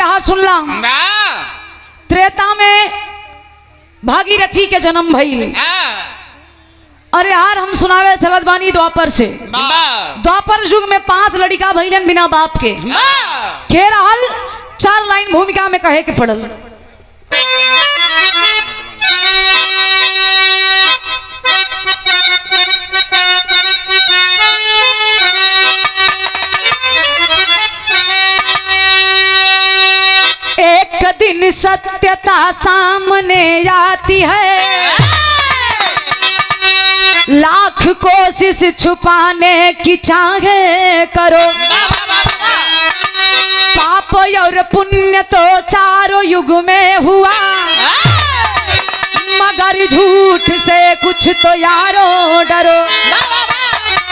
बिरहा सुनला। त्रेता में भागीरथी के जन्म भइल। अरे यार हम सुनावे चलत बानी द्वापर से। द्वापर युग में 5 लड़का भइलन बिना बाप के। के रहल 4 लाइन भूमिका में कहे के पड़ल। एक दिन सत्यता सामने आती है, लाख कोशिश छुपाने की चाहे करो, पाप और पुण्य तो चारों युग में हुआ, मगर झूठ से कुछ तो यारो डरो।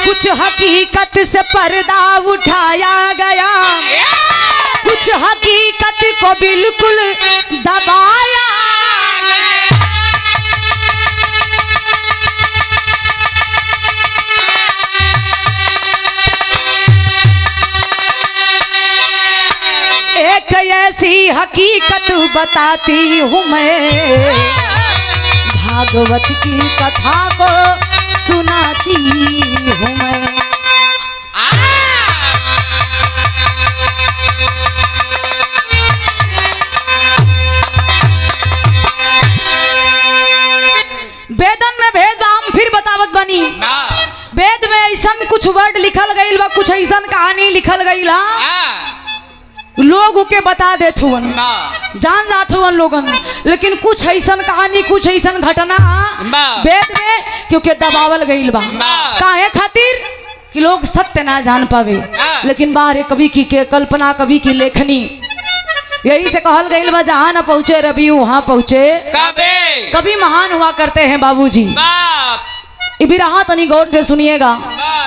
कुछ हकीकत से पर्दा उठाया गया, कुछ हकीकत को बिल्कुल दबाया गया। एक ऐसी हकीकत बताती हूँ मैं, भागवत की कथा को सुनाती हूँ मैं। वेदन में भेद हम फिर बतावत बनी। वेद में ऐसा कुछ वर्ड लिखल गईल बा, कुछ ऐसा कहानी लिखल गईल लोग के बता देत हुवन, जान जात हुवन लोगन, लेकिन कुछ ऐसा कहानी कुछ ऐसा घटना वेद में क्योंकि दबावल गईल बा। काहे खातिर कि लोग सत्य ना जान पावे, लेकिन बाहर कवि की के कल्पना, कवि की लेखनी, यही से कहल गईल बा जहाँ न पहुँचे रवि वहाँ पहुँचे कभी महान हुआ करते हैं बाबूजी। बिरहा तनी गौर से सुनिएगा।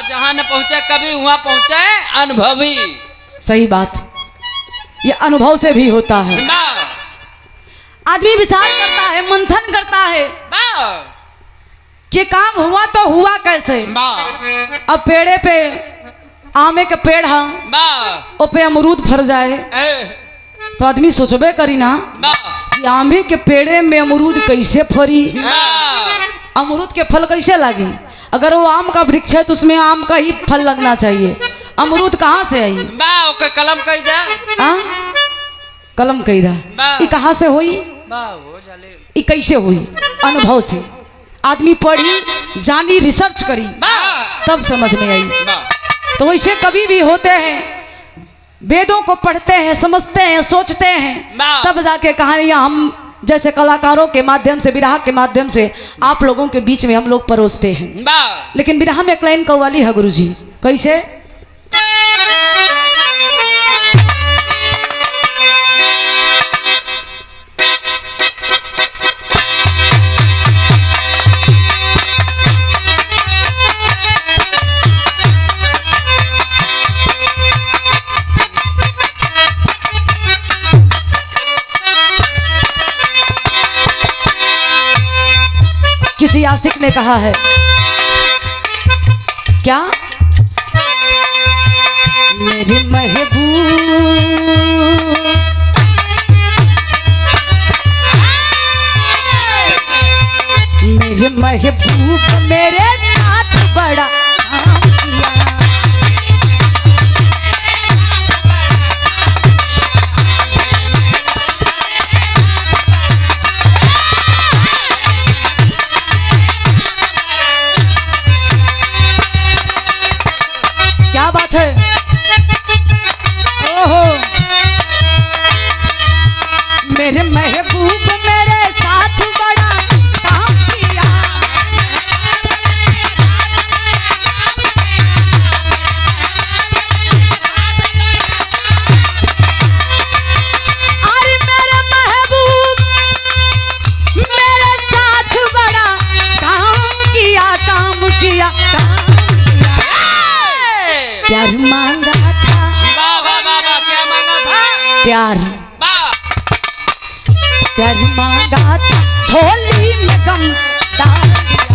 जहाँ न पहुँचे कभी वहाँ पहुँचे अनुभवी। सही बात, ये अनुभव से भी होता है। आदमी विचार करता है, मंथन करता है कि काम हुआ तो हुआ कैसे। अब पेड़े पे आमे के पेड़ है, ओ पे अमरूद फर जाए तो आदमी सोचबे करी ना कि आमे के पेड़े में अमरूद कैसे फरी, अमरूद के फल कैसे लगे। अगर वो आम का वृक्ष है तो उसमें आम का ही फल लगना चाहिए, अमरूद कहाँ से आई। कलम कही दा, कलम कही दा, ये कहाँ से हुई, ये कैसे हुई। अनुभव से आदमी पढ़ी जानी रिसर्च करी तब समझ में आई। तो वैसे कभी भी होते हैं, वेदों को पढ़ते हैं, समझते हैं, सोचते हैं, तब जाके कहानियां हम जैसे कलाकारों के माध्यम से, बिरहा के माध्यम से आप लोगों के बीच में हम लोग परोसते हैं। लेकिन बिरहा में एक लाइन कव्वाली है गुरुजी, कैसे। किसी आशिक ने कहा है क्या, मेरी महबूब मेरे महबूब मेरे साथ बड़ा काम किया। क्या बात है, ओहो मेरे महबूब मेरे साथ बड़ा काम किया। अरे मेरे महबूब मेरे साथ बड़ा काम किया, काम किया, काम किया। प्यार मांगा था, क्या मांगा था, प्यार प्यार मांगा था, झोली में गम डाल दिया।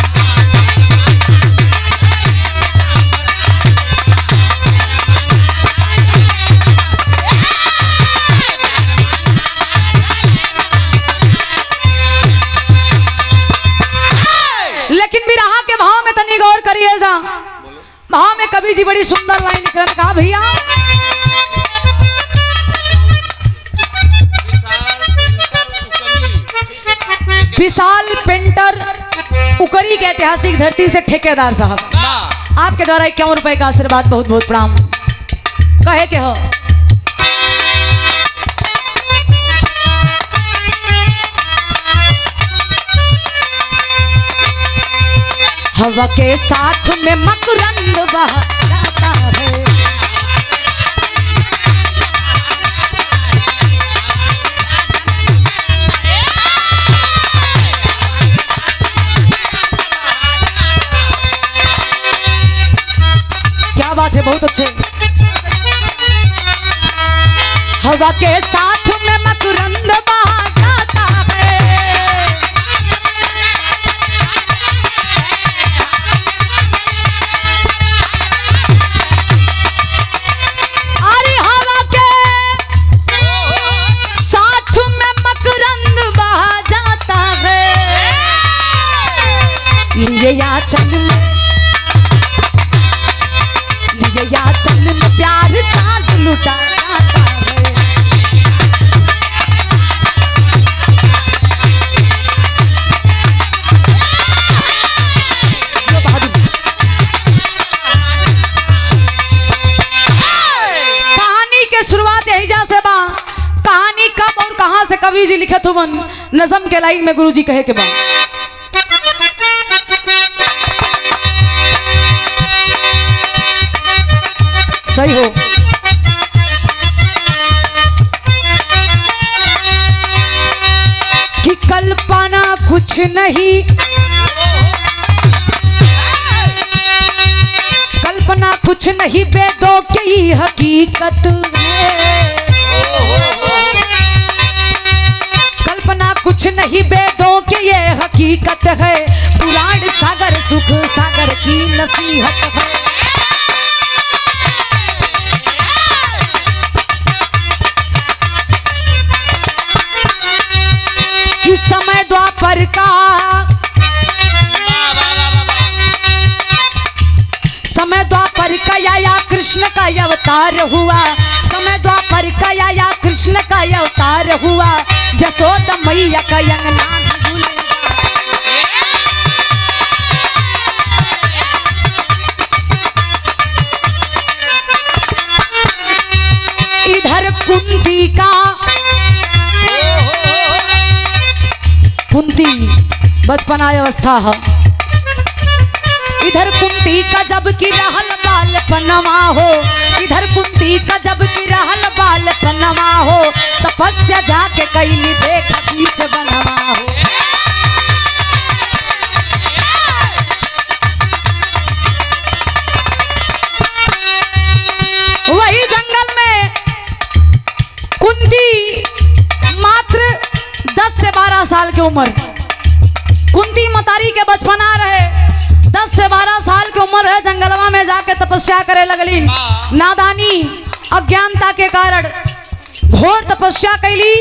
कवि जी बड़ी सुंदर लाइन लिख रहे हैं, कहा भैया विशाल पेंटर उकरी के ऐतिहासिक धरती से ठेकेदार साहब आपके द्वारा 51 रुपए का आशीर्वाद बहुत बहुत प्रणाम। कहे के हो हवा के साथ में मकरंद बहता है, क्या बात है, बहुत अच्छे। हवा के साथ में मकरंद बहा जाता है, अरे हवा के साथ में मकरंद बहा जाता है, लिए या चल या चल में प्यार चाँद लुटा जाता है। कहानी के शुरुआत यही से बा, कहानी कब और कहां से कवि जी लिखत हुवन नज़म के लाइन में गुरुजी कहे के बा। सही हो कि कल्पना कुछ नहीं, कल्पना कुछ नहीं वेदों की हकीकत है, कल्पना कुछ नहीं वेदों की ये हकीकत है, पुराण सागर सुख सागर की नसीहत है। समय द्वापर का समय द्वापर का या कृष्ण का अवतार हुआ, समय द्वापर का या कृष्ण का अवतार हुआ, यशोदा मैया का अंगना इधर कुंती का कुंती बचपना अवस्था है, इधर कुंती का जब की रहल बाल पनमा हो, इधर कुंती का जब की रहल बाल पनमा हो, तपस्या जाके कैली देख बीच बनवा हो। वही जंगल में कुंती मात्र 10 से 12 साल की उम्र, कुंती मतारी के बचपना रहे, 10 से 12 साल की उम्र है, जंगलवा में जाके तपस्या करे लगली, नादानी अज्ञानता के कारण घोर तपस्या कैली,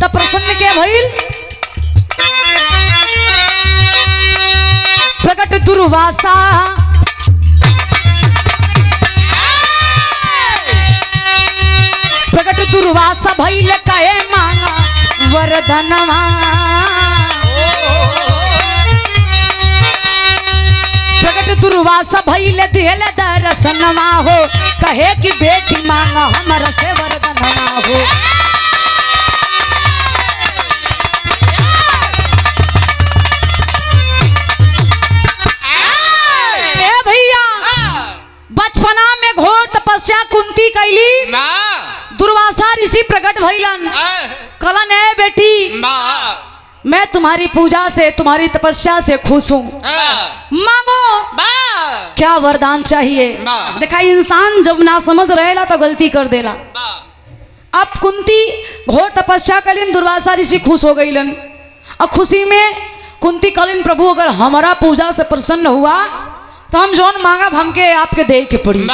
तब प्रसन्न के भइल प्रकट दुर्वासा, प्रकट दुर्वासा भइल कहे मांगा वरदनवा, प्रकट दुर्वासा भइल दिल दर्शनवा हो, कहे कि बेटी मांगा हमरा से वरदनवा हो। ए भैया बचपना में घोर तपस्या कुंती कैली, दुर्वासा ऋषि प्रकट भइलन, कहलन ए बेटी मैं तुम्हारी पूजा से तुम्हारी तपस्या से खुश हूँ, मांगो क्या वरदान चाहिए। देखा इंसान जब ना समझ रहेला तो गलती कर देला। अब कुंती घोर तपस्या कलिन, दुर्वासा ऋषि खुश हो गईलन, और खुशी में कुंती कलिन प्रभु अगर हमारा पूजा से प्रसन्न हुआ तो हम जौन मांगा हमके आपके दे के पड़ी।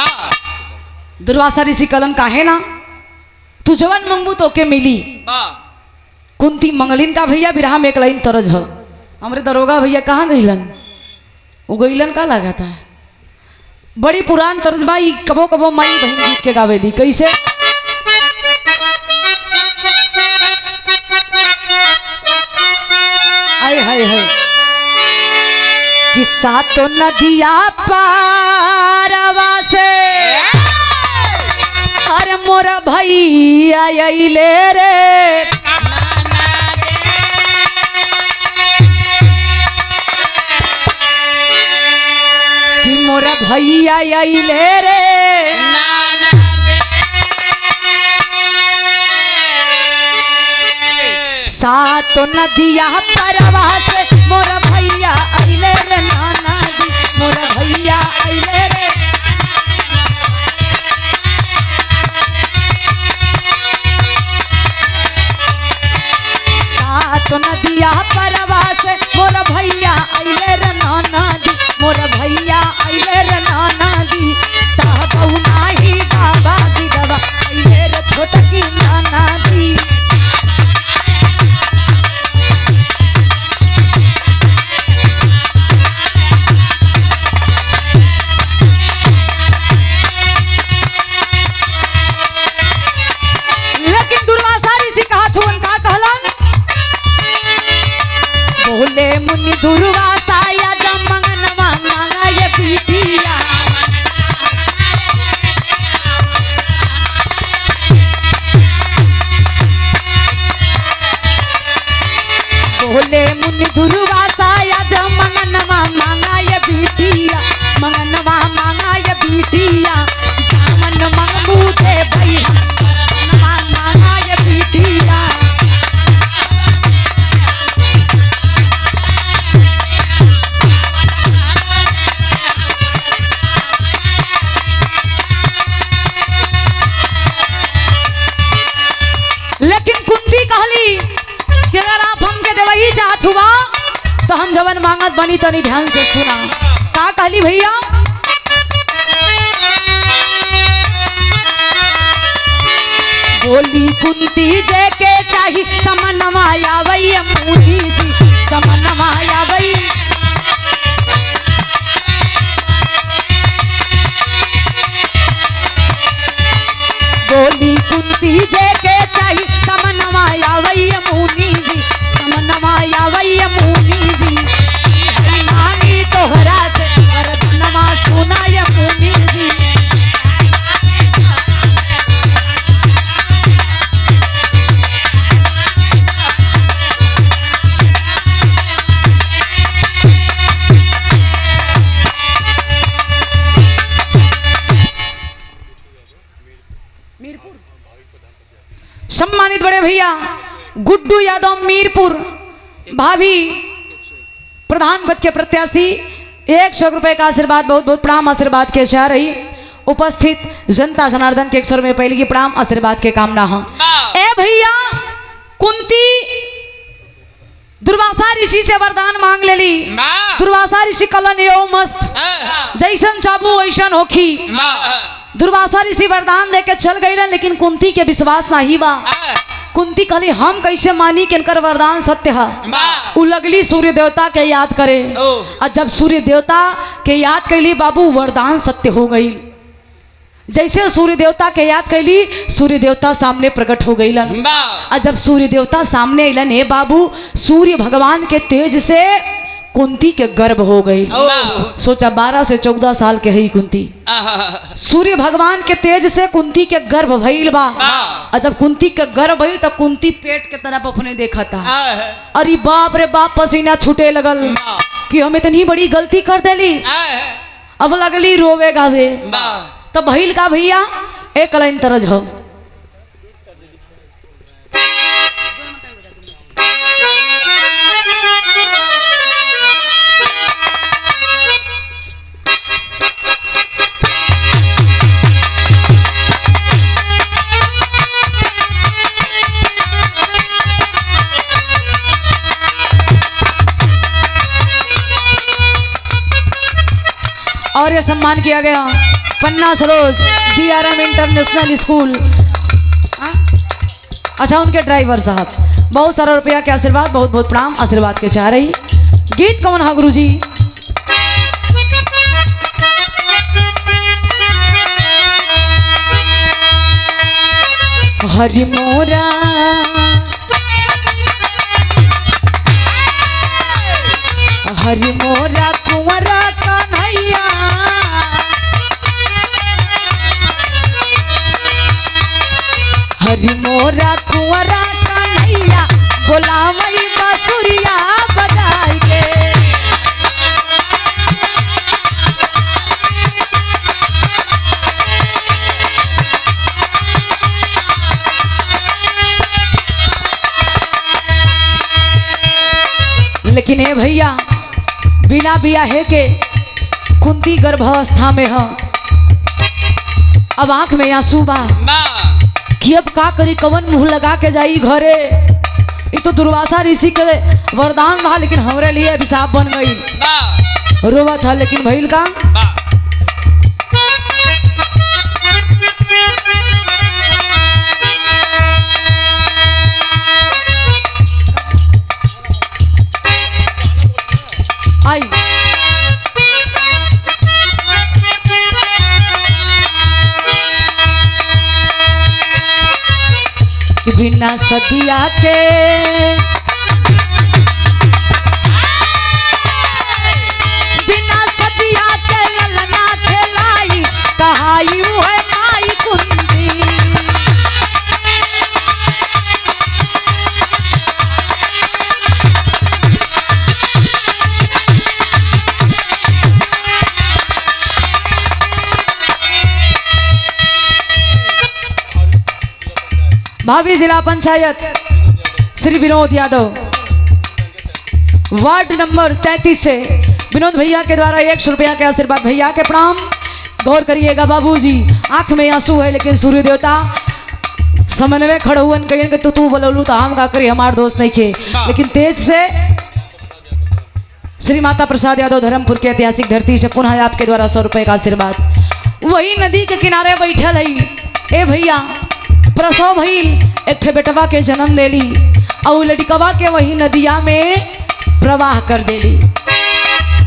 दुर्वासा ऋषि कलन काहे ना, तू जवन मंगू तो के मिली। कुंती मंगलिन का भैया बिरहा में एक लाइन तरज है, हमरे दरोगा भैया कहाँ गईलन, वो गईलन का लगा था बड़ी पुरान तर्ज बा। ई कबो कबो माई बहन गीत के गावेली कैसे। हाय हाय हाय कि सातो नदिया पारवा से अरे मोरा भैया अइले रे कि मोरा भैया अइले रे सातो नदिया परवा से मोरा भैया अइले रे नाना दी मोरा भैया अइले रे सातो नदिया परवा से मोरा भैया अइले रे नाना दी मोरा भैया अइले रे नाना दी ता बहुना ही बाबा दी दवा अइले रे छोटकी नाना दी। बोले मुनि दुर्वासा या जमंगनवा मांगा ये बिटिया बोले मुनि दुर्वासा या जमंगनवा मांगा ये बिटिया मंगनवा मांगा ये बिटिया दामन मंगू दे भैया मांगा ये बिटिया। लेकिन कुंती कहली कि अगर आप हमके देवही चाहत हुआ तो हम जवन मांगत बनी तनी ध्यान से सुना। का कहली भैया बोली कुंती जे के चाही समनवा आवई मुनि जी समनवा आवई बोली कुंती जे के चाही समनवा आवई मुनि जी समनवा आवई मुनि जी मानी तोहरा से वरदनवा सुनाय मुनि जी। सम्मानित बड़े भैया गुड्डू यादव मीरपुर भाभी प्रधान पद के प्रत्याशी 100 रुपए का आशीर्वाद बहुत बहुत प्रणाम आशीर्वाद के चाह रही उपस्थित जनता जनार्दन के 100 रुपए पहले की प्रणाम आशीर्वाद के कामना है। ए भैया कुंती दुर्वासा ऋषि से वरदान मांग लेली। दुर्वासा ऋषि कलन यो मस्त जैसन चाबू वैसन होखी। दुर्वासा ऋषि वरदान दे के चल गई लेकिन कुंती के विश्वास नहीं बा। कुंती कहली हम कैसे मानी कि इनकर वरदान सत्य है। उ लगली सूर्य देवता के याद करे और जब सूर्य देवता के याद कैली बाबू वरदान सत्य हो गई। जैसे सूर्य देवता के याद कैली सूर्य देवता सामने प्रकट हो गई। और जब सूर्य देवता सामने अलन हे बाबू सूर्य भगवान के तेज से कुंती के गर्भ हो गई। सोचा 12 से 14 साल के है कुंती। सूर्य भगवान के तेज से कुंती के गर्भ भइल बा। और जब कुंती के गर्भ भइल तो कुंती पेट के तरफ अपने देखा था। अरे बाप रे बाप पसीना छूटे लगल कि हम इतनी बड़ी गलती कर देली। अब लगली रोवे गावे तो भइल का भैया एक लाइन तरज हो। और यह सम्मान किया गया पन्ना सरोज DRM इंटरनेशनल स्कूल। अच्छा उनके ड्राइवर साहब बहुत सारा रुपया के आशीर्वाद बहुत बहुत प्रणाम आशीर्वाद के चाह रही। गीत कौन है गुरुजी? हरि मोरा हरि मोरा कुंवरा कन्हैया हरि मोरा कुंवरा कन्हैया बोलावई बांसुरिया बजाई के। लेकिन हे भैया बिना बियाहे के कुंती गर्भावस्था में है। अब आंख में आंसू बा कि अब का करी, कवन मुंह लगा के जाई घरे। ये तो दुर्वासा ऋषि के वरदान रहा, लेकिन हमरे लिए अभिशाप बन गई। रोवा था लेकिन भइल का आई कि बिना सदिया के बिना सदिया के ललना खेलाई कहाई है माई कुंती। भावी जिला पंचायत श्री विनोद यादव वार्ड नंबर 33 से विनोद भैया के द्वारा 100 रुपया के आशीर्वाद। भैया के प्रणाम। गौर करिएगा बाबूजी, आंख में आंसू है लेकिन सूर्य देवता समन्वय खड़े हुए कहिए कि तू बोलू तो हम का करी, हमार दोस्त नहीं खे। लेकिन तेज से श्री माता प्रसाद यादव धर्मपुर के ऐतिहासिक धरती से पुनः आपके द्वारा 100 रुपये का आशीर्वाद। वही नदी के किनारे बैठल है। ए भैया प्रसव भइल, एक ठे बेटवा के जन्म देली और लड़कवा के वही नदिया में प्रवाह कर देली।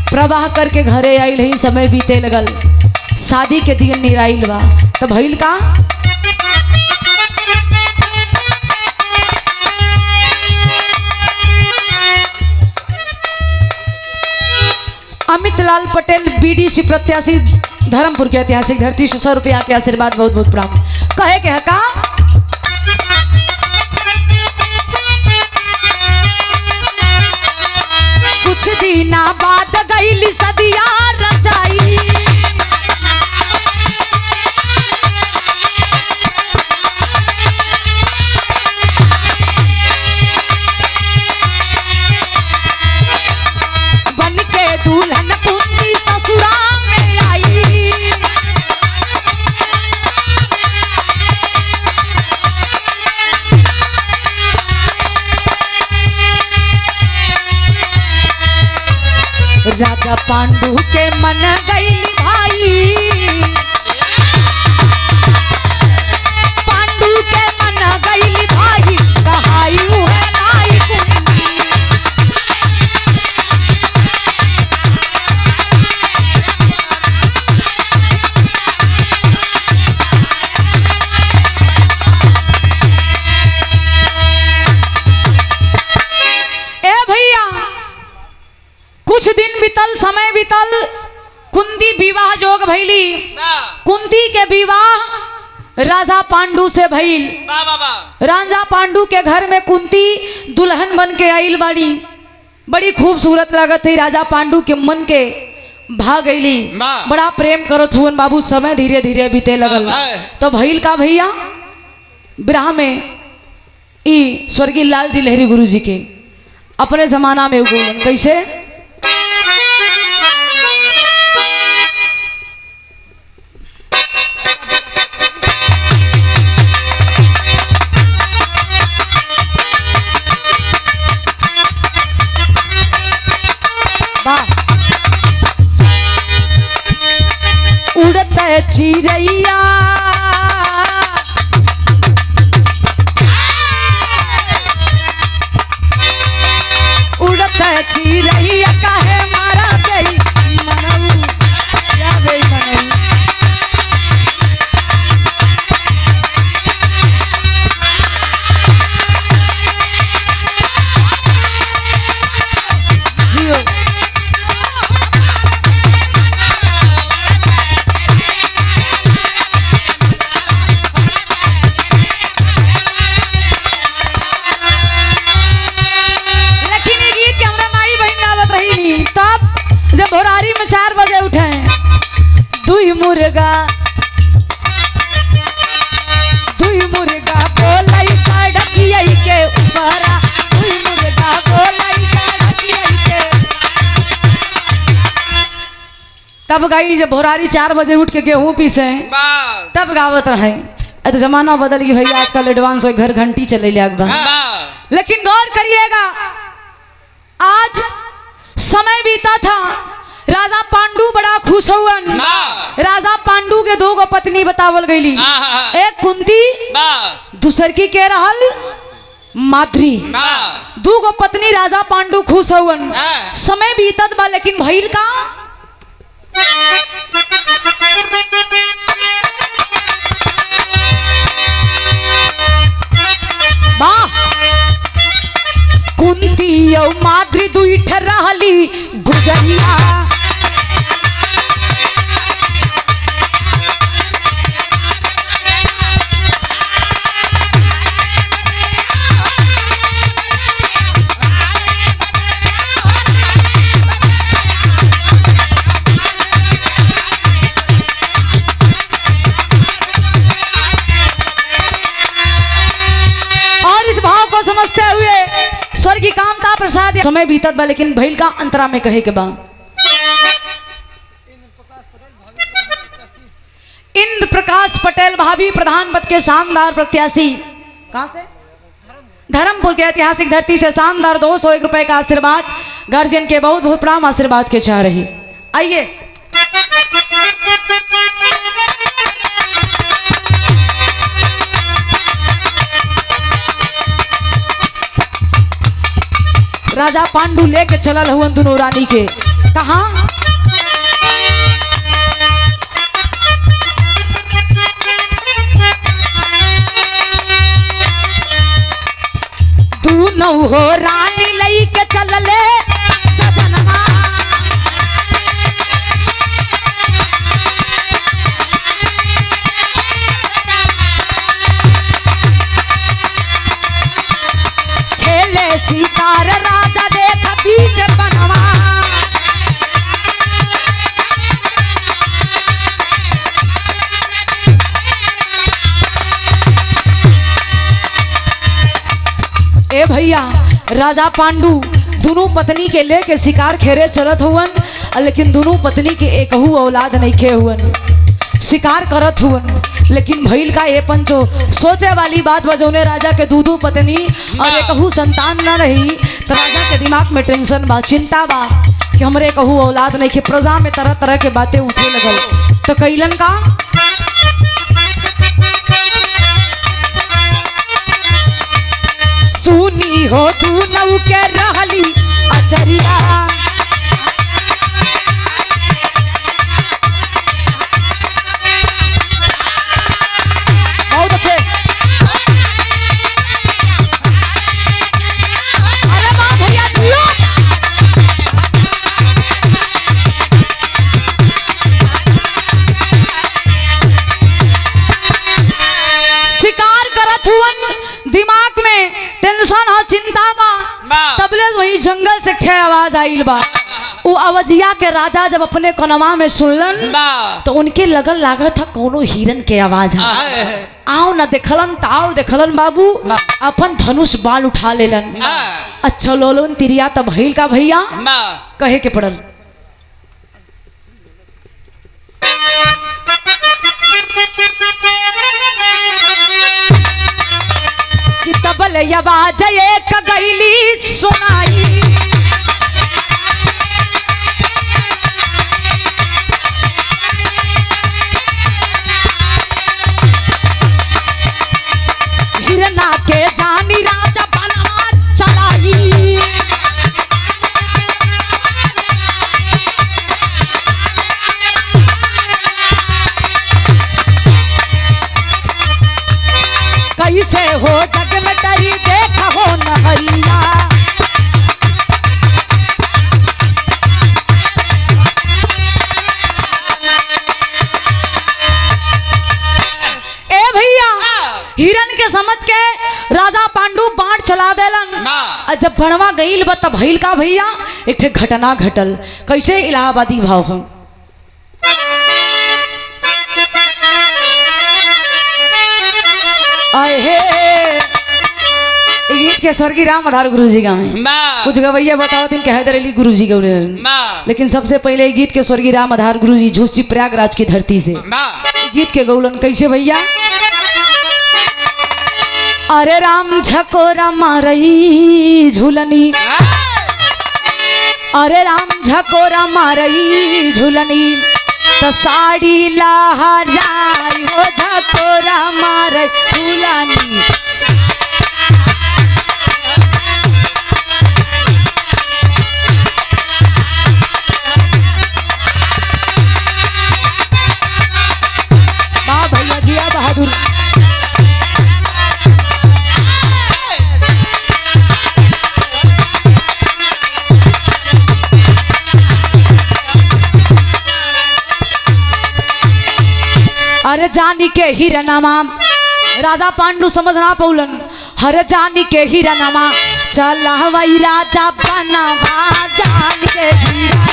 प्रवाह करके घरे आइल ही, समय बीते लगल, शादी के दिन निराइल बा। तो भइल का अमित लाल पटेल बीडीसी प्रत्याशी धर्मपुर के ऐतिहासिक धरती से 100 रुपया के आशीर्वाद। बहुत बहुत प्रणाम। कहे के हका कुछ दिना बाद गईली सदिया रचाई बन के दुल्हन कुंती ससुरा में आई। राजा पांडु के मन गई भाई, पांडु के मन गई भाई कहाई है नाई कुंती। ए भैया कुछ दिन बीतल, समय बीतल, कुंती विवाह जोग भइली। कुंती के विवाह राजा पांडु से भइल। राजा पांडु के घर में कुंती दुल्हन बन के आइल बाड़ी। बड़ी खूबसूरत लागत है। राजा पांडु के मन के भाग गईली, बड़ा प्रेम करत हुन बाबू। समय धीरे धीरे बीते लगल। तो भइल का भैया विवाह में ई स्वर्गीय लाल जी लहरी गुरु जी के अपने जमाना में बोलन कैसे उड़त चिड़ैया उड़त चिड़ैया काहे मारा गई मनऊ या गई मनऊ तब गई जब भोरारी 4 बजे उठ के गेहूं पीसे तब गावत रहे। तो जमाना बदल गई भैया, आजकल एडवांस हो, घर घंटी चले लिया। लेकिन गौर करिएगा, आज समय बीता था, राजा पांडु बड़ा खुश हुअन। राजा पांडु के 2 पत्नी बतावल गईली, एक कुंती, दूसर की के रहल माद्री। 2 पत्नी राजा पांडु खुश हुअन। समय बीतत बा, लेकिन भइल का कुंती और माद्री दुई ठहरली गुजरिया। और इस भाव को समझते हुए स्वर्ग की कामता प्रसाद। समय बीतत बा, लेकिन भइल का अंतरा में कहे के बा। इंद्र प्रकाश पटेल भाभी प्रधान पद के शानदार प्रत्याशी, कहां से? धर्मपुर के ऐतिहासिक धरती से शानदार 201 रुपए का आशीर्वाद, गार्जियन के बहुत बहुत प्रणाम आशीर्वाद के चाह रही। आइए राजा पांडु लेके चलल हुआ दोनों रानी के। कहा दोनों हो रानी लई के चलले सजनवा। खेले शिकार राजा देख बीच बनवा। ए भैया, राजा पांडु दोनों पत्नी के लेके शिकार खेरे चलत हुवन, लेकिन दोनों पत्नी के एकहू औलाद नहीं खे हुवन, शिकार करत हुवन। लेकिन भइल का ये पंचो सोचे वाली बात बजौने राजा के 2 पत्नी और एकहू संतान न रही, तो राजा के दिमाग में टेंशन बा, चिंता बा कि हमरे कहू औलाद नहीं के। प्रजा में तरह तरह के बातें उठे लगल, तो कैलन का सुनी हो तू नऊ के रहली अचरिया। बहुत अच्छे, अरे वाह भैया जियो। शिकार करत हुवन, दिमाग में टेंशन हो, चिंता बा। तबले वही जंगल से ठे आवाज आइल बा। वो अवजिया के राजा जब अपने कनवा में सुनलन तो उनके लगन लागत था कोनो हिरन के आवाज है। आओ न देखलन ताओ देखलन बाबू, अपन धनुष बाल उठा लेलन। अच्छा लोलन तिरिया तब भइल का भैया कहे के पड़ल कि तबल आवाज एक गईली सुनाई। हिरना के जानी राजा बनवा चलाई। कैसे हो जग में डरी देखा हो नहरिया। ए भैया, हिरन के समझ के राजा पांडु बाण चला देलन। जब बनवा गईल बा तब भइल का भैया एक घटना घटल। कैसे? इलाहाबादी भाव हम आए हे गीत के स्वर्गीय राम आधार गुरु जी गावे कुछ गवैया बताओ दिन कह दे गुरु जी गौरे, लेकिन सबसे पहले गीत के स्वर्गीय राम आधार गुरु जी झूसी प्रयागराज की धरती से गीत के गौलन कैसे भैया। अरे राम झकोरा मारई झूलनी, अरे राम झकोरा मारई झूलनी तो साड़ी लहराई हो झकोरा मारई झूलनी। वाह भैया जिया बहादुर। अरे जानी के हिरनमा राजा पांडु समझना पौलन, हरे जानी के हिरनमा चल हवाई राजा बनवा जान के हिरनमा।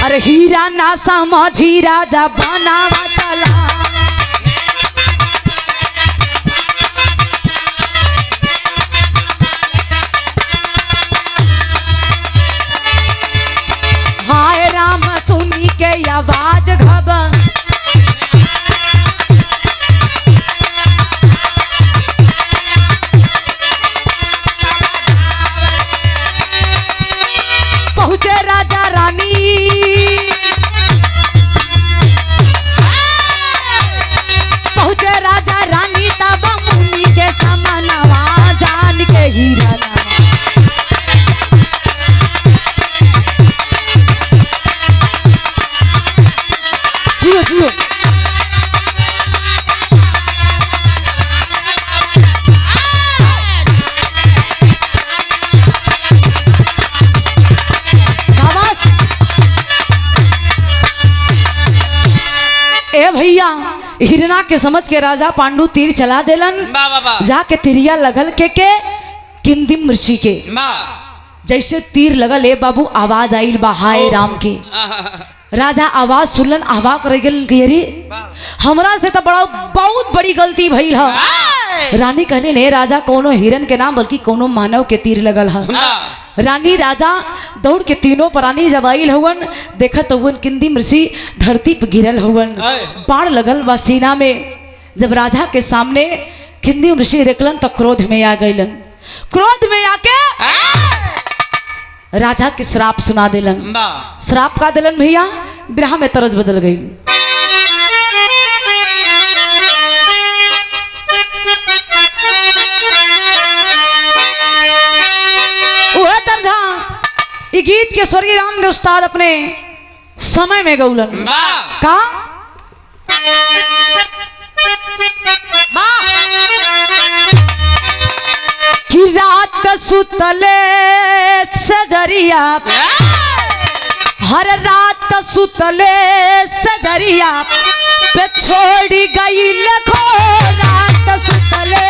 अरे हीरा ना समझी राजा बनावा चला, हाय राम सुनी के आवाज घबन। पहुंचे राजा रानी, पहुंचे राजा रानी तब मुनि के समनवा जान के हीरा। जियो जियो ए भैया। हिरना के समझ के राजा पांडु तीर चला देलन, जाके तिरिया लगल के किंदिम ऋषि के जैसे तीर लगल ए बाबू आवाज आइल बा हाय राम के। राजा आवाज सुनलन, आवाज कर गई हमरा से तो बड़ा बहुत बड़ी गलती भइल है। रानी कहले ने राजा कोनो हिरन के नाम बल्कि कोनो मानव के तीर लगल है। रानी राजा दौड़ के तीनों प्राणी जब आइल हुवन देखत हुवन किंदिम ऋषि धरती पे गिरल हुवन, बाण लगल बा सीना में। जब राजा के सामने किंदिम ऋषि देखलन तो क्रोध में आ गइलन, क्रोध में आके राजा के श्राप सुना दिलन। श्राप का दिलन भैया, विरह में तरस बदल गई। वह दर्जा ये गीत के स्वर्गीय राम के उस्ताद अपने समय में गौलन का कि रात सुतले सजरिया, हर रात सुतले सजरिया पे छोड़ी गई लखो रात सुतले।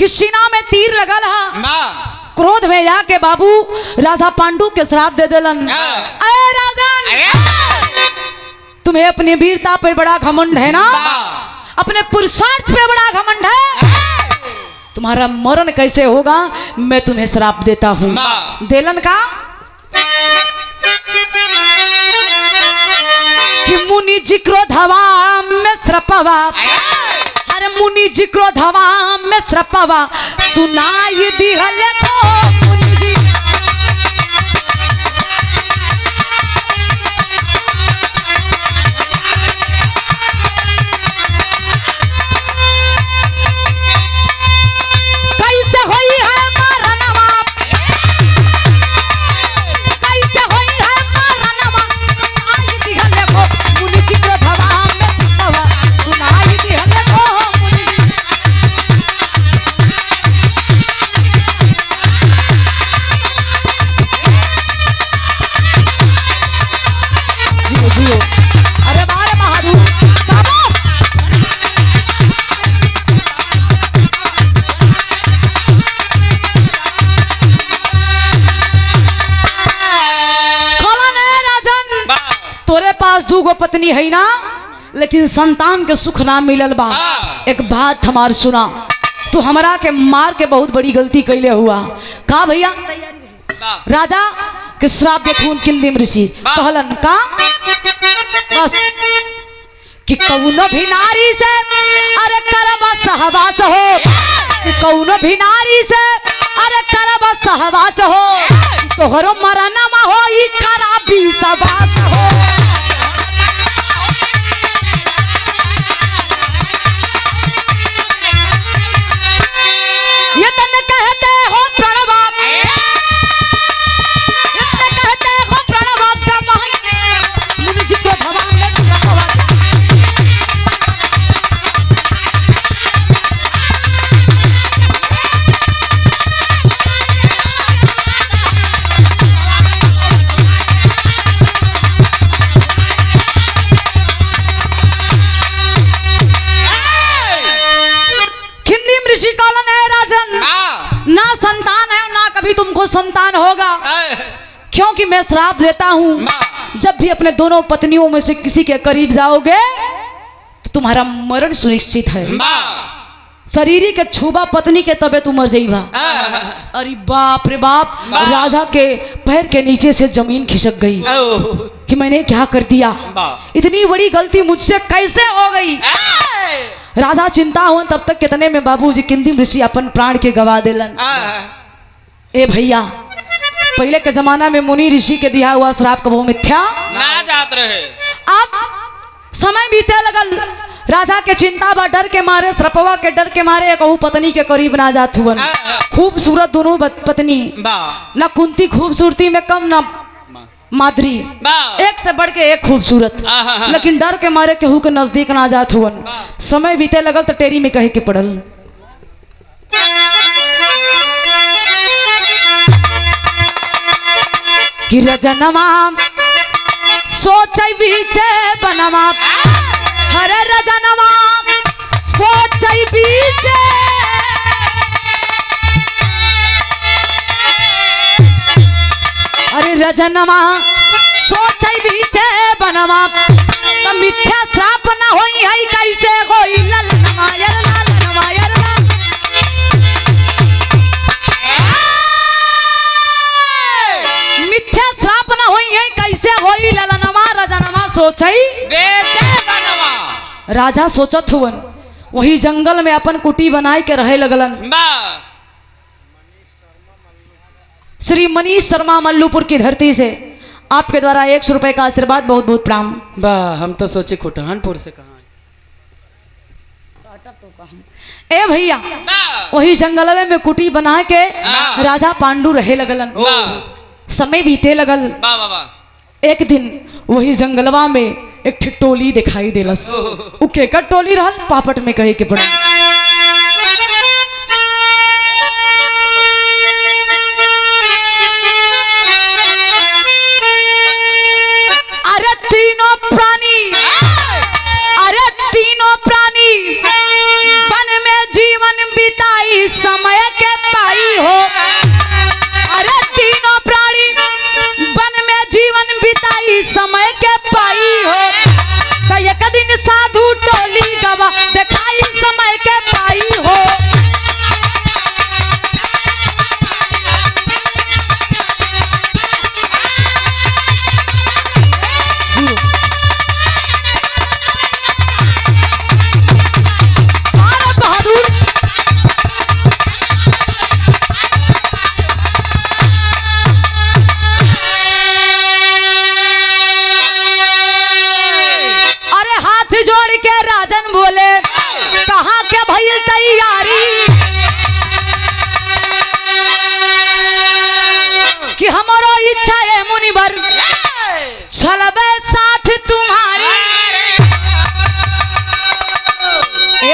सीना में तीर लगल हा, क्रोध में जाके बाबू राजा पांडु के श्राप दे दिलन। अरे राजन, तुम्हें अपनी वीरता पे बड़ा घमंड है ना, अपने पुरुषार्थ पे बड़ा घमंड है। तुम्हारा मरण कैसे होगा मैं तुम्हें श्राप देता हूँ। देलन का कि मुनि जी क्रोधवा में श्रपवा, अरे मुनि जी क्रोधवा में श्रपवा सुनाई दिहल तो मुनि जी कैसे होई है मरनवा, कैसे होई है मरनवा सुनाई दिहल को मुनि जी क्रोधवा में श्रपवा सुनाई दिहल को मुनि जी। जियो जियो, अरे बारे बहादुर शाबाश। कौन है राजन, तोरे पास दूगो पत्नी है ना, लेकिन संतान के सुख ना मिलल बा। एक बात हमार सुना, तू हमरा के मार के बहुत बड़ी गलती कैले हुआ का भैया। राजा के श्राप देथुन किंदिम ऋषि कहलन का बस कि कौनो भी नारी से अरे करबा सहवास हो, कि कौनो भी नारी से अरे करबा सहवास हो, तोहरो मरनमा हो ई खराबी सवास हो। ये तन कहते हो प्रणवा, ये कहते हो प्रणवा का महल मुनि जी को भगवान ने श्रपवा। किंदिम ऋषि कौन है राजन, ना संतान है ना कभी तुमको संतान होगा, क्योंकि मैं श्राप देता हूँ जब भी अपने दोनों पत्नियों में से किसी के करीब जाओगे तो तुम्हारा मरण सुनिश्चित है। शरीरी के छुबा पत्नी के तबे तू मर जाइबा। अरे बाप रे बाप, राजा के पैर के नीचे से जमीन खिसक गई कि मैंने क्या कर दिया, इतनी बड़ी गलती मुझसे कैसे हो गई। राजा चिंता हुआ तब तक कितने में बाबूजी किंदिम ऋषि अपन प्राण के गवा देलन। ए भैया, पहले के जमाना में मुनि ऋषि के दिया हुआ श्राप कबो मिथ्या ना जात रहे। अब समय बीते लगल, राजा के चिंता बा, डर के मारे श्रपवा के डर के मारे कहूँ पत्नी के करीब ना जात हुवन। खूबसूरत दोनों पत्नी, ना कुंती खूबसूरती में कम ना माधुरी, एक से बढ़ के एक खूबसूरत, लेकिन डर के मारे केहू के नजदीक ना जात हुवन। समय बीते लगल तो टेरी में कहे के पड़ल कि रजनमा सोचै बीचे बनवा, हरे रजनमा सोचै बीचे, अरे रजनमा सोचै बीचे बनवा, तो मिथ्या श्राप न होई है कैसे होई ललनवा यरना ललनवा यरना। मिथ्या श्राप न होई है कैसे होई ललनवा, रजनमा सोचै बेटे बनवा। राजा सोचत हुवन, वही जंगल में अपन कुटी बनाए के रहे लगलन। श्री मनीष शर्मा मल्लूपुर की धरती से आपके द्वारा 100 रुपए का आशीर्वाद, बहुत बहुत प्रणाम। वाह, हम तो सोचे खुटहानपुर से कहाँ। ए भैया, वही जंगलवे में कुटी बना के राजा पांडु रहे लगलन। समय बीते लगल। एक दिन वही जंगलवा में एक टोली दिखाई देलस। उ केकर टोली रहल, पापट में कहे के पड़ा। अरे तीनों प्राणी, अरे तीनों प्राणी वन में जीवन बिताई समय के पाई हो। अरे तीनों प्राणी वन में जीवन बिताई समय के पाई हो। तो एक दिन साधु टोली गवा दिखाई समय के पाई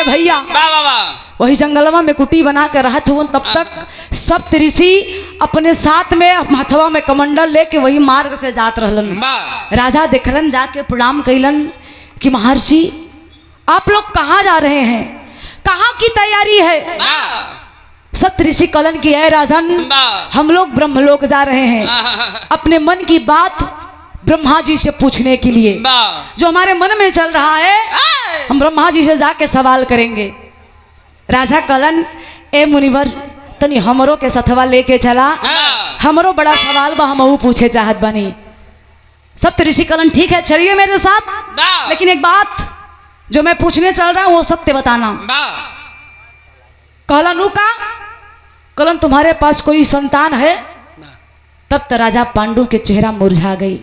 ए भैया वाह वाह वाह वही जंगलवा में कुटी बना के रहत हुन तब तक सप्त ऋषि अपने साथ में हथवा में कमंडल लेके वही मार्ग से जात रहलन। राजा देखलन जाके प्रणाम कैलन कि महर्षि आप लोग कहाँ जा रहे हैं, कहाँ की तैयारी है। सप्त ऋषि कलन की है राजन, हम लोग ब्रह्मलोक जा रहे हैं अपने मन की बात ब्रह्मा जी से पूछने के लिए। जो हमारे मन में चल रहा है हम ब्रह्मा जी से जाके सवाल करेंगे। राजा कलन ए मुनिवर तनी हमरो के सथवा लेके चला, हमरो बड़ा सवाल बा हमहू पूछे चाहत बनी। सप्त ऋषि कलन ठीक है चलिए मेरे साथ, लेकिन एक बात जो मैं पूछने चल रहा हूँ वो सत्य बताना। कलन का कलन तुम्हारे पास कोई संतान है? तब तो राजा पांडु के चेहरा मुरझा गई,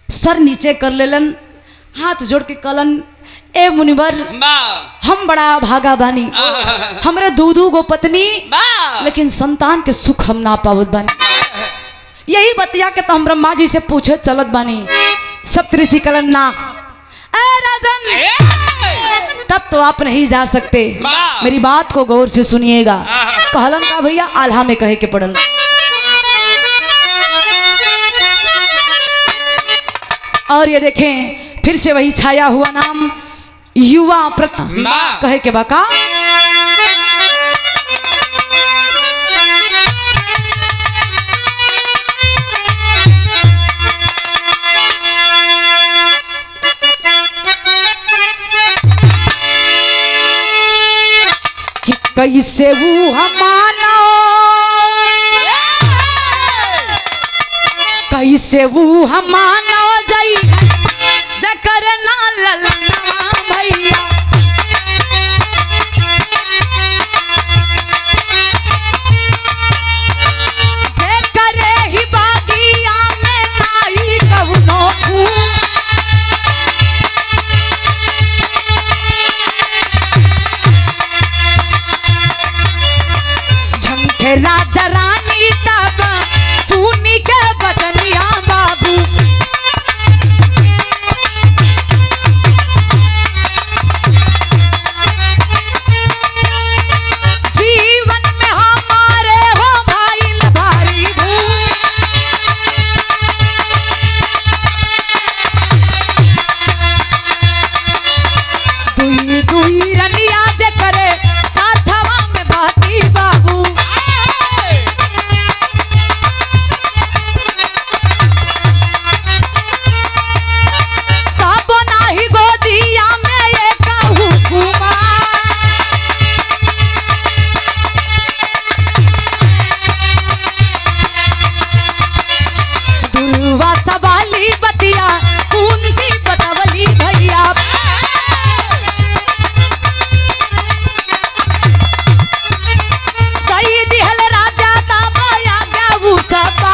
सर नीचे कर लेलन, हाथ जोड़ के कलन ए मुनिवर हम बड़ा भागा बानी, हमरे दूधू गो पत्नी लेकिन संतान के सुख हम ना पावत बानी। यही बतिया के तो हम ब्रह्मा जी से पूछे चलत बानी। सप्त ऋषि कलन ना ए राजन तब तो आप नहीं जा सकते, मेरी बात को गौर से सुनिएगा। कहलन का भैया आल्हा में कहे के पड़ल। और ये देखें फिर से वही छाया हुआ नाम युवा प्रथा कहे के बाका कि कैसे वो हमानो कैसे वो हमानो जाई जकर ना ललना भैया जे करे ही बागिया में नाई कवनो झंखेला जरानी तब सुनी के बदनिया बाबू जीवन में हमारे हो भाई भारी दुई दुई रनिया जे करे साथवा में बाती बाबू तब नाही गोदिया में ये कहूँ घुमा दुर्वा सवाली बतिया उनकी बतवली भैया कई दिहल राजा दामाया गाऊ सपा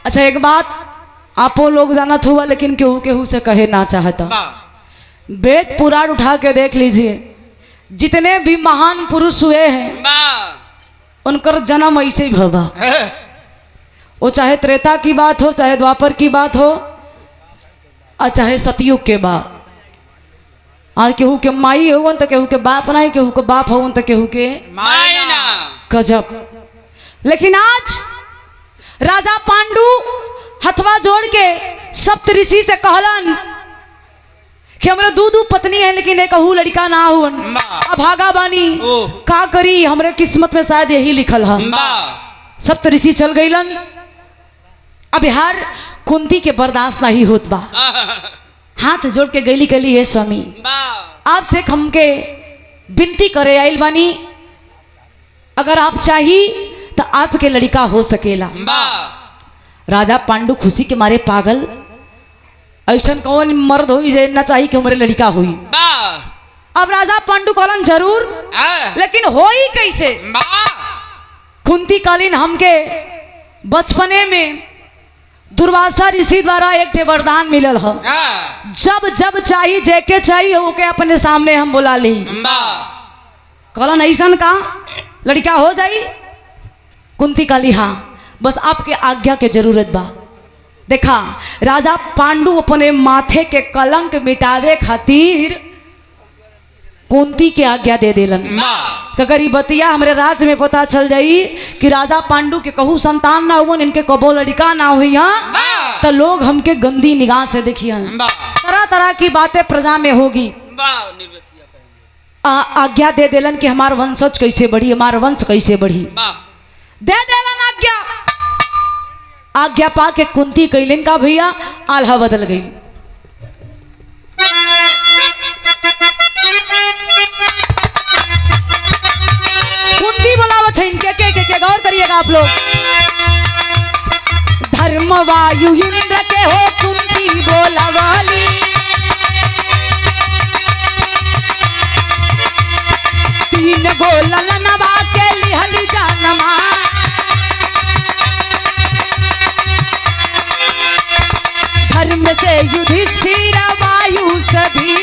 अच्छा एक बात आपो लोग जानत हुआ लेकिन केहू केहू से कहे ना चाहता। वेद पुराण उठा के देख लीजिए, जितने भी महान पुरुष हुए हैं उनकर जन्म ऐसे ही भवा, वो चाहे त्रेता की बात हो, चाहे द्वापर की बात हो, और चाहे सतयुग के बाद। और केहू के माई हो तो केहू के बाप नहीं, केहू के बाप हो तो केहू के गजब। लेकिन आज राजा पांडु हथवा जोड़ के सप्त ऋषि से कहलन कि हमारे दू पत्नी है लेकिन एक कहू लड़का ना हो, अभागा बानी का करी, हमरे किस्मत में शायद यही लिखल है। सप्त ऋषि चल गईलन। अब यार कुंती के बर्दाश्त नहीं होत बा, हाथ जोड़ के गईली गली है स्वामी आपसे हमके विनती करे आइल बानी, अगर आप चाहिए तो आपके लड़का हो सकेला। राजा पांडु खुशी के मारे पागल, ऐसा कौन मर्द हो ना चाहिए कि हमारे लड़का हुई। अब राजा पांडु कहलन जरूर, लेकिन होई कैसे। कुंती कालीन हमके बचपने में दुर्वासा ऋषि द्वारा एक वरदान मिलल है, जब जब चाहिए जेके चाहिए ओके अपने सामने हम बुला ली। कहलन ऐसा का लड़का हो जाई। कुंती काली हाँ, बस आपके आज्ञा के जरूरत बा। देखा राजा पांडु अपने माथे के कलंक मिटावे खातिर कुंती के आज्ञा दे देलन। अगर ये बतिया हमरे राज्य में पता चल जाई कि राजा पांडु के कहू संतान ना हुआ, इनके कबो लड़का ना हुई तो लोग हमके गंदी निगाह से देखिए, तरह तरह की बातें प्रजा में होगी। आज्ञा दे देलन कि हमार वंशज कैसे बढ़ी, हमार वंश कैसे बढ़ी, दे देलन आज्ञा। आज्ञा पा के कुंती कैलन का भैया आल्हा बदल गई। कुंती बोलावत है इनके के गौर करिएगा आप लोग। धर्म वायु इंद्र के हो कुंती बोलावाली, तीन गो ललनवा के लिहली जनमा, धर्म से युधिष्ठिर वायु सभी,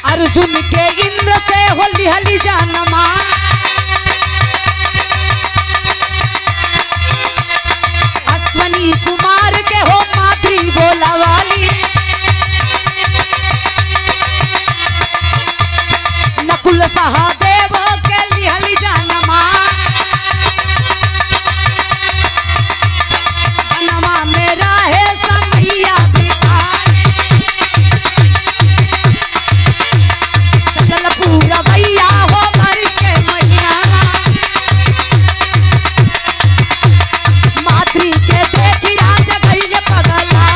अर्जुन के इंद्र से हो लिहली जनमा, अश्वनी कुमार के हो माद्री बोलावाली, नकुल सहदेव के लिहली जनमा, जनमा मेरा है समैया बिहार, चल पूरा भैया हो बारिश के महीना, माद्री के देखी राज गईले पगला,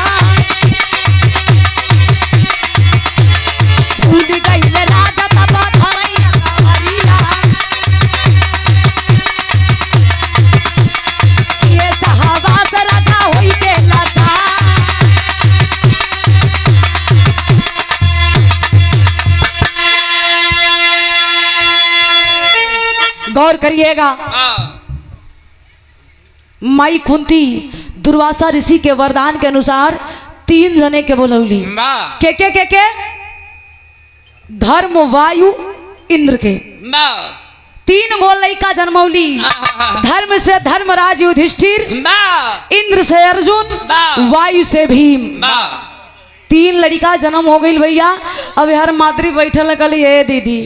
भूल गईले राजा तब धरैया कवरिया, ये सहवास राजा होई के लाचा। गौर करिएगा, माई कुंती दुर्वासा ऋषि के वरदान के अनुसार 3 जने के बोलौली। के धर्म वायु इंद्र के 3 गो लड़का जन्मौली। धर्म से धर्मराज युधिष्ठिर, इंद्र से अर्जुन, वायु से भीम। 3 लड़का जन्म हो गई भैया। अब यार माद्री बैठल कली हे दीदी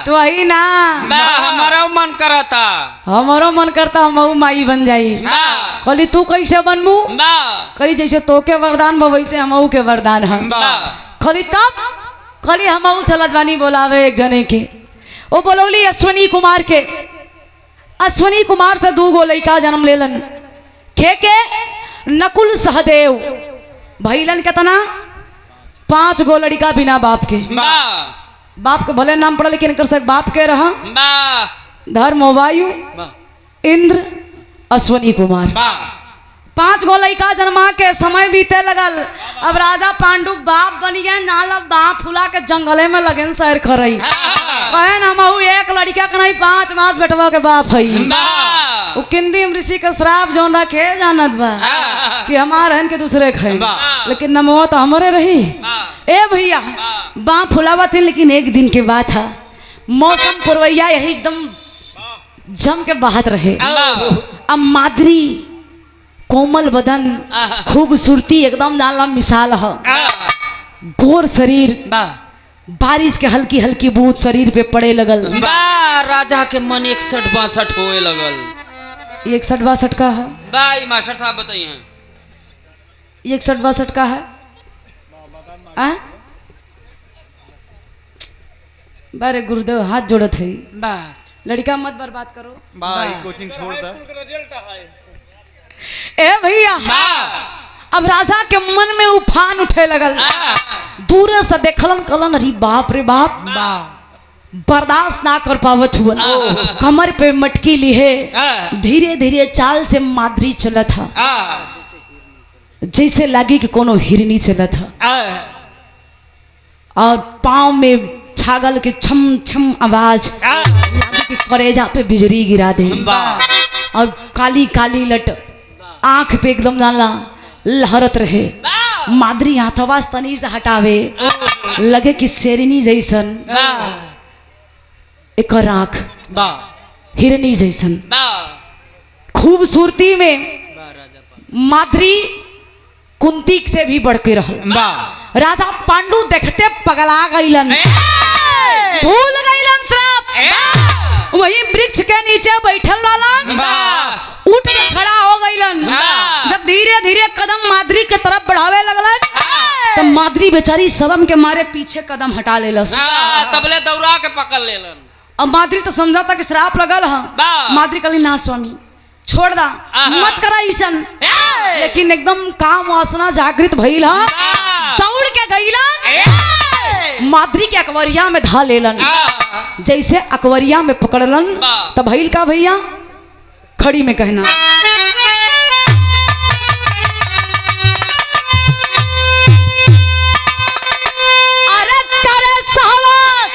तो वही ना हमारा मन करता, हमारो मन करता हम माई बन जाई। कली तू कैसे बनमू, कली जैसे तोके वरदान बा वैसे हमहू के वरदान हम। कली तब कली हमहू चलत बानी बोलावे एक जने के। वो बोलौली अश्वनी कुमार के। अश्वनी कुमार से 2 गो लड़का जन्म लेलन। के नकुल सहदेव भैलन कितना 5 गो लड़का बिना बाप के। बाप के भले नाम पड़ा लेकिन कर सक बाप के रहा। धर्म वायु इंद्र अश्वनी कुमार। 5 गो लड़का जन्मा के समय बीते लगल। अब राजा पांडु बाप बन गए नाल बाप फुला के जंगले में लगन सैर करई। कहन हम एक लड़का के नहीं 5 मास बेटवा के बाप है। वो किंदिम ऋषि के श्राप जो रखे जानत बा कि हमार हन के दूसरे खाई, लेकिन नमवा तो हमारे रही। ए भैया बाप फुलावा थे, लेकिन एक दिन के बात था मौसम पुरवैया यही एकदम जम के बहात रहे। अब माद्री कोमल बदन खूबसूरती एकदम नाला मिसाल है। गोर शरीर, बारिश के हल्की हल्की बूंद शरीर पे पड़े लगल। राजा के मन 61-62 होए लगल। 61-62 का है भाई मास्टर साहब बताइए। 61-62 का है। बारे गुरुदेव हाथ जोड़त है। लड़का मत बर्बाद करो भाई, कोचिंग छोड़ दे। ए भैया अब राजा के मन में उफान उठे लगल। दूर से देखलन कलन अरे बाप रे बाप, बर्दाश्त ना कर पावत हुआ। कमर पे मटकी लिहे धीरे धीरे चाल से माद्री चला था, जैसे लगी कि कोनो हिरनी चला था। और पाँव में छागल के छम छम आवाज लगे कि करेजा पे बिजली गिरा दे। और काली काली लट आंख पे एकदम डाला लहरत रहे। माद्री हाथवास तनी से हटावे लगे कि शेरनी जैसन। एक आँख वाह हिरनी जैसन, वाह खूबसूरती में वाह राजा पांडु। माद्री कुंती से भी बढ़ के रहल। वाह राजा पांडु देखते पगला गईलन, भूल गईलन श्राप। वही वृक्ष के नीचे बैठल रहलन, वाह उठ के खड़ा हो गईलन। वाह। जब धीरे धीरे कदम माद्री के तरफ बढ़ावे लगलन तो माद्री बेचारी शर्म के मारे पीछे कदम हटा लेलस। तबले दौड़ा के पकड़ लेलन। अब माद्री तो समझा था कि श्राप लगल है। वाह। माद्री कहली ना स्वामी छोड़ दा, मत करा ईसन। लेकिन एकदम काम वासना जागृत भइल है, दौड़ के गईलन, माद्री के अकवरिया में धा लेलन। जैसे अकवरिया में पकड़लन तब भइल का भैया, खड़ी में कहना अरे करे सहवास,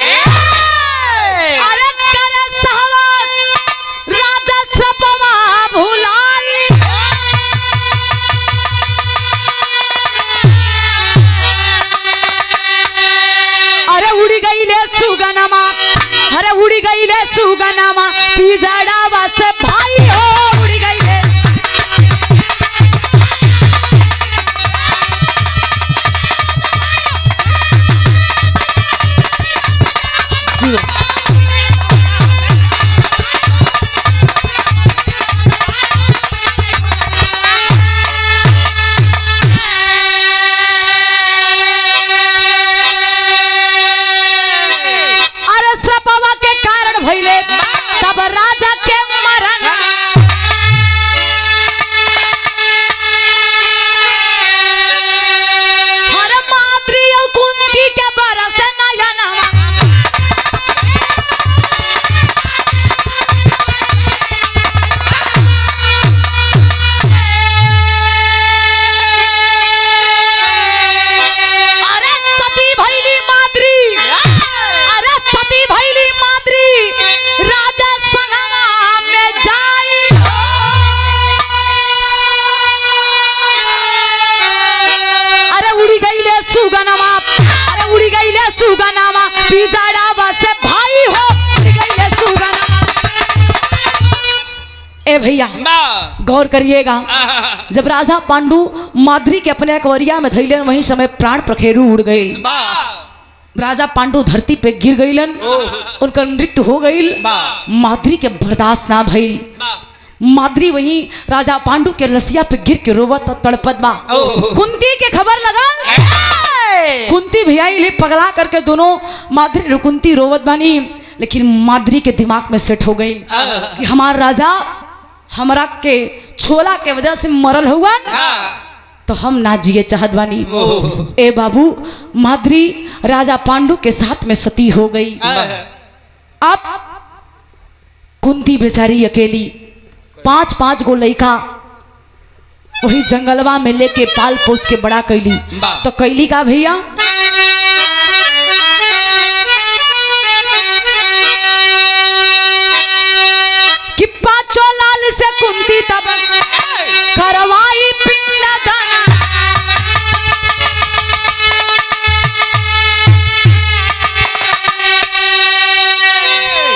अरे करे सहवास, राजा सपवा भुलाई। अरे उड़ी गई ले सुगनमा, अरे उड़ी गई ले सुगनमा, पिजड़ा बस भाई हो उड़ी गई ले। अरे श्रपवा के कारण भइले तब राजा के मरण। अरे माद्री और कुंती के बरस नयनवा, अरे सती भइली माद्री, अरे सती भइली माद्री, राजा संगवा में जाई। अरे उड़ी गई ले सुगनमा, अरे उड़ी गई ले सुगनमा, पिजड़ा बस भाई हो उड़ी गई ले सुगनमा। ए भैया गौर करिएगा, जब राजा पांडु माद्री के अपने अकवरिया में धैलन वही समय प्राण प्रखेरु उड़ गए। राजा पांडु धरती पे गिर गईलन, उनका मृत्यु हो गई। माद्री के बर्दाश्त ना भइल, माद्री वही राजा पांडु के रसिया पे गिर के रोवत और तड़पत बा। कुंती के खबर लगल, कुंती भैया ले पगला करके दोनों माद्री और कुंती रोवत बानी। लेकिन माद्री के दिमाग में सेट हो गई कि हमार राजा हमरा के छोला के वजह से मरल हुआ तो हम ना जिए चाहत बानी। ए बाबू, माद्री राजा पांडु के साथ में सती हो गई। अब कुंती बेचारी अकेली 5-5 गो लड़का वही जंगलवा में लेके पाल पोस के बड़ा कैली। तो कैली का भैया, कि 5 लाल से कुंती तब करवाई पिंडदान।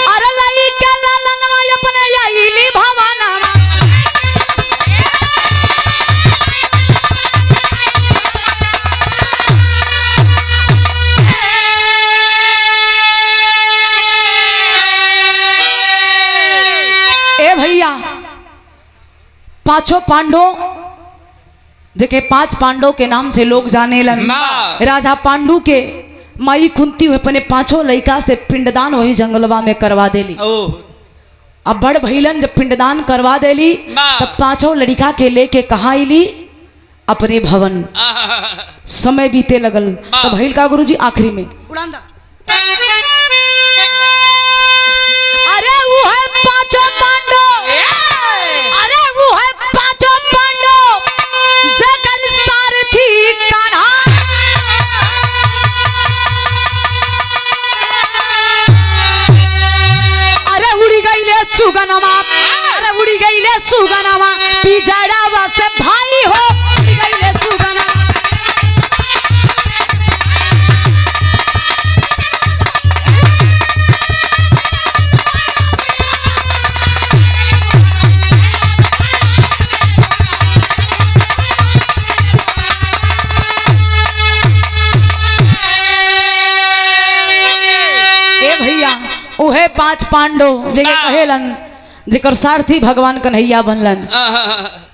अरे लाई के लालनवा अपने आईली भवनवा, ए भैया 5 पांडव जेके 5 पांडव के नाम से लोग जाने लन। राजा पांडु के माई कुंती अपने 5 लड़का से पिंडदान वही जंगलवा में करवा देली। अब बड़ भैलन जब पिंडदान करवा देली तब 5 लड़का के लेके कहाँ आईली अपने भवन। समय बीते लगल तब भैल का गुरुजी आखिरी में उड़ान दा। अरे वो है 5 पांडव, अरे वो है 5 पांडव जगन सारथी कान्हा। अरे उड़ी गई ले सुगनमा, अरे उड़ी गई ले सुगनमा, पिजड़ा बस भाई हो उड़ी गई ले सुगनमा। भैया उहे 5 पांडव जेके कहेलन जेकर सारथी भगवान कन्हैया बनलन।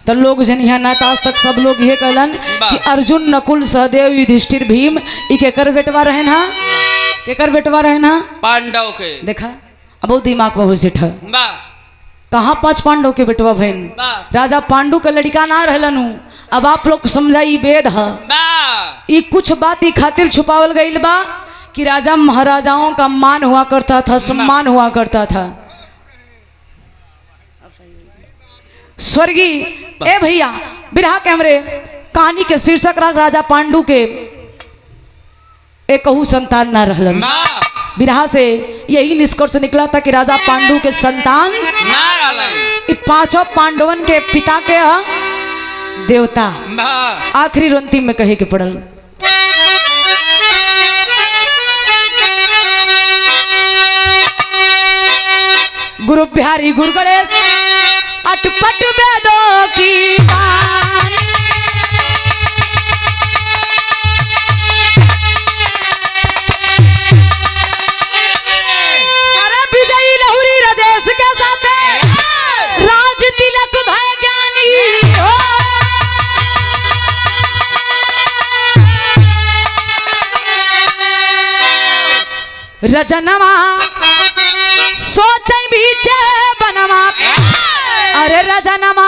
तो लोग जनिया ना आज तक सब लोग ये कहलन कि अर्जुन नकुल सहदेव युधिष्ठिर भीम ई केकर बेटवा रहे ना, केकर बेटवा रहे ना, पांडव के। देखा अब वो दिमाग बहुत सेठ कहाँ 5 पांडव के बेटवा बहन राजा पांडु के लड़का ना रहलन। अब आप लोग समझाई वेद है ई कुछ बात ई खातिर छुपावल गईल बा कि राजा महाराजाओं का मान हुआ करता था, सम्मान हुआ करता था। स्वर्गीय ए भैया बिरहा कैमरे कहानी के शीर्षक राजा पांडु के एक कहू संतान ना रहलन। बिरहा से यही निष्कर्ष निकला था कि राजा पांडु के संतान ना रहलन। 5 पांडवन के पिता के देवता आखिरी अंतिम में कहे के पड़ल। गुरु बिहारी गुरु गणेश अटपट वेदों की बानी अरे विजयी लहुरी राजेश के साथ राज तिलक भय ज्ञानी हो। रजनवा सोचै बीचे बनवा अरे रजनमा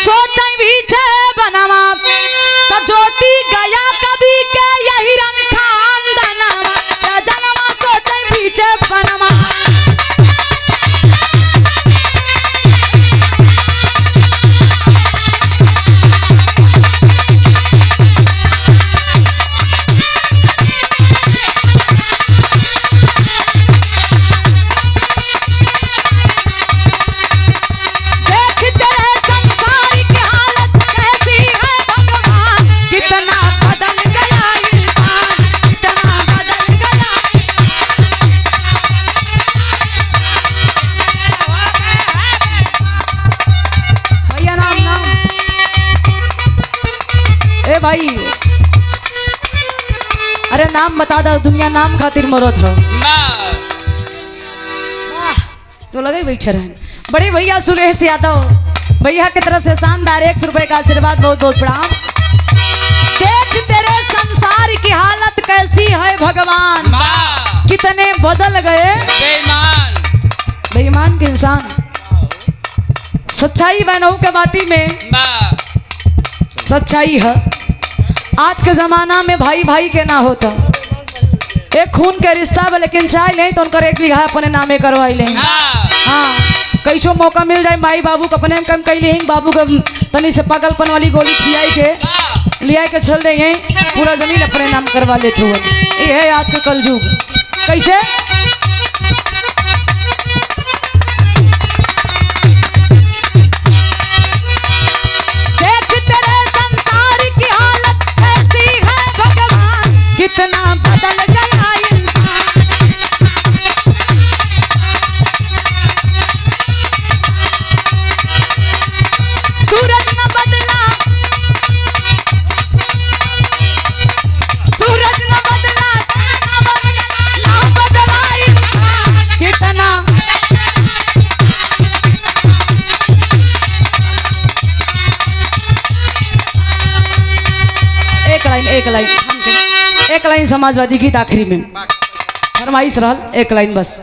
सोचै बीचे बनवा तो ज्योति गया कभी के यही रन खानदानवा रजनमा सोचै बीचे बनवा। भाई अरे नाम बता दो दुनिया नाम खातिर मरत हो तो लगे बैठे रहे। बड़े भैया सुरेश यादव भैया की तरफ से शानदार 100 रुपए का आशीर्वाद बहुत बहुत प्रणाम। देख तेरे संसार की हालत कैसी है भगवान कितने बदल गए बेईमान बेईमान के इंसान। सच्चाई बहनों के बाती में सच्चाई है। आज के जमाना में भाई भाई के ना होता एक खून के रिश्ता है लेकिन चाहे नहीं तो उनका 1 बीघा अपने नामे करवाई लें। हाँ कैसो मौका मिल जाए माई बाबू को अपने कम कैली बाबू को तनी से पागलपन वाली गोली खिलाई के लिया के चल देंगे पूरा जमीन अपने नाम करवा लेते हुए। ये है आज के कलयुग। कैसे कितना बदल गया इंसान। सूरज न बदला सूरज न बदला ना बदला इंसान कितना। एक लाइन समाजवादी गीत आखिरी में फरमाइश रहल 1 लाइन बस।